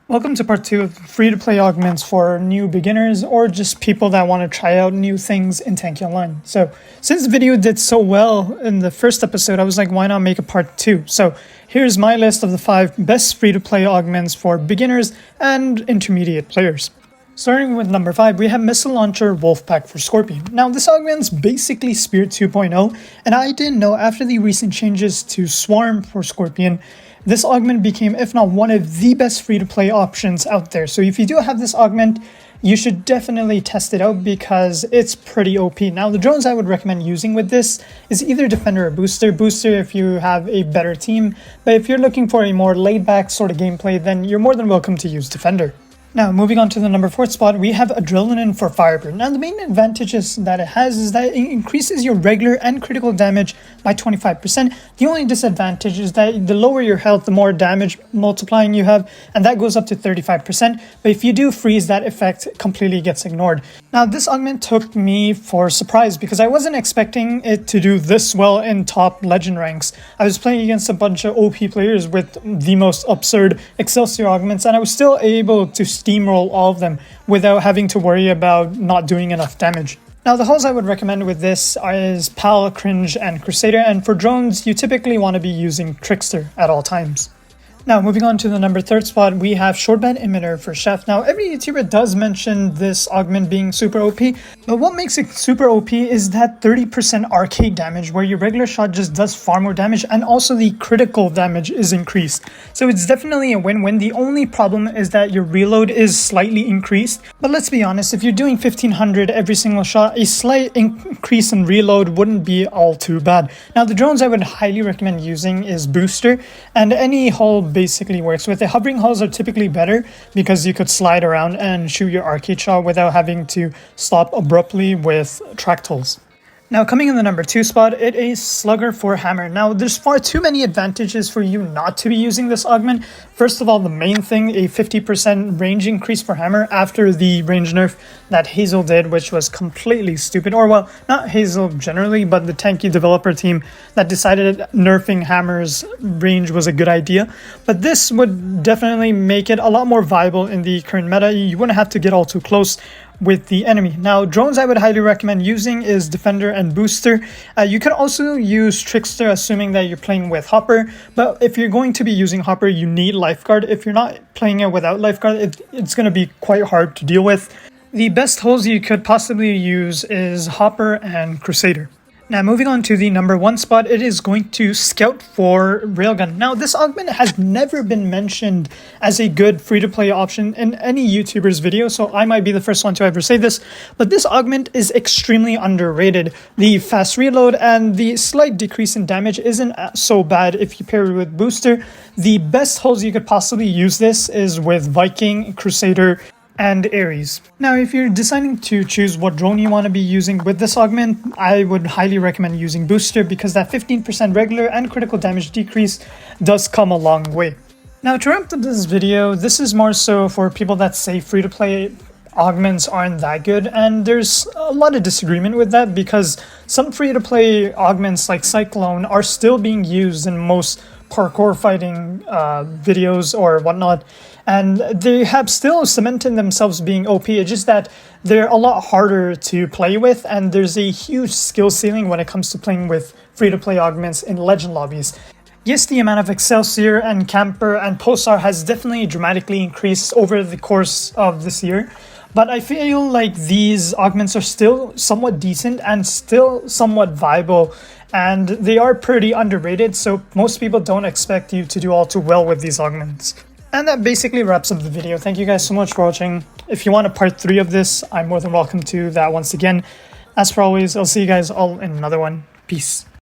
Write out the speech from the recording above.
Welcome to part 2 of free-to-play augments for new beginners or just people that want to try out new things in Tanki Online. So, since the video did so well in the first episode, I was like, why not make a part 2? So, here's my list of the 5 best free-to-play augments for beginners and intermediate players. Starting with number 5, we have Missile Launcher Wolfpack for Scorpion. Now, this augment's basically Spear 2.0, and I didn't know after the recent changes to Swarm for Scorpion, this augment became, if not one of the best free-to-play options out there. So if you do have this augment, you should definitely test it out because it's pretty OP. Now, the drones I would recommend using with this is either Defender or Booster. Booster if you have a better team, but if you're looking for a more laid-back sort of gameplay, then you're more than welcome to use Defender. Now, moving on to the number 4 spot, we have Adrenaline for Firebird. Now, the main advantages that it has is that it increases your regular and critical damage by 25%. The only disadvantage is that the lower your health, the more damage multiplying you have, and that goes up to 35%. But if you do freeze, that effect completely gets ignored. Now, this augment took me for a surprise because I wasn't expecting it to do this well in top legend ranks. I was playing against a bunch of OP players with the most absurd Excelsior augments, and I was still able to steamroll all of them without having to worry about not doing enough damage. Now, the hulls I would recommend with this is PAL, Cringe, and Crusader, and for drones, you typically want to be using Trickster at all times. Now, moving on to the number 3 spot, we have Shortband Emitter for Chef. Now, every YouTuber does mention this augment being super OP, but what makes it super OP is that 30% arcade damage, where your regular shot just does far more damage, and also the critical damage is increased. So it's definitely a win-win. The only problem is that your reload is slightly increased, but let's be honest, if you're doing 1500 every single shot, a slight increase in reload wouldn't be all too bad. Now, the drones I would highly recommend using is Booster, and any hull basically works with it. Hovering hulls are typically better because you could slide around and shoot your arcade shot without having to stop abruptly with tracked hulls. Now, coming in the number 2 spot, it is Slugger for Hammer. Now, there's far too many advantages for you not to be using this augment. First of all, the main thing, a 50% range increase for Hammer after the range nerf that Hazel did, which was completely stupid. Or, well, not Hazel generally, but the Tanki developer team that decided nerfing Hammer's range was a good idea. But this would definitely make it a lot more viable in the current meta. You wouldn't have to get all too close with the enemy. Now, drones I would highly recommend using is Defender and Booster. You could also use Trickster, assuming that you're playing with Hopper, but if you're going to be using Hopper, you need Lifeguard. If you're not playing it without Lifeguard, it's going to be quite hard to deal with. The best hulls you could possibly use is Hopper and Crusader. Now, moving on to the number 1 spot, it is going to Scout for Railgun. Now, this augment has never been mentioned as a good free-to-play option in any YouTuber's video, so I might be the first one to ever say this, but this augment is extremely underrated. The fast reload and the slight decrease in damage isn't so bad if you pair it with Booster. The best hulls you could possibly use this is with Viking, Crusader, and Ares. Now, if you're deciding to choose what drone you want to be using with this augment, I would highly recommend using Booster because that 15% regular and critical damage decrease does come a long way. Now, to wrap up this video, this is more so for people that say free-to-play augments aren't that good, and there's a lot of disagreement with that because some free-to-play augments like Cyclone are still being used in most parkour fighting videos or whatnot, and they have still cemented themselves being OP. It's just that they're a lot harder to play with, and there's a huge skill ceiling when it comes to playing with free-to-play augments in legend lobbies. Yes, the amount of Excelsior and Camper and Pulsar has definitely dramatically increased over the course of this year, but I feel like these augments are still somewhat decent and still somewhat viable, and they are pretty underrated, so most people don't expect you to do all too well with these augments. And that basically wraps up the video. Thank you guys so much for watching. If you want a part 3 of this, I'm more than welcome to that once again. As for always, I'll see you guys all in another one. Peace.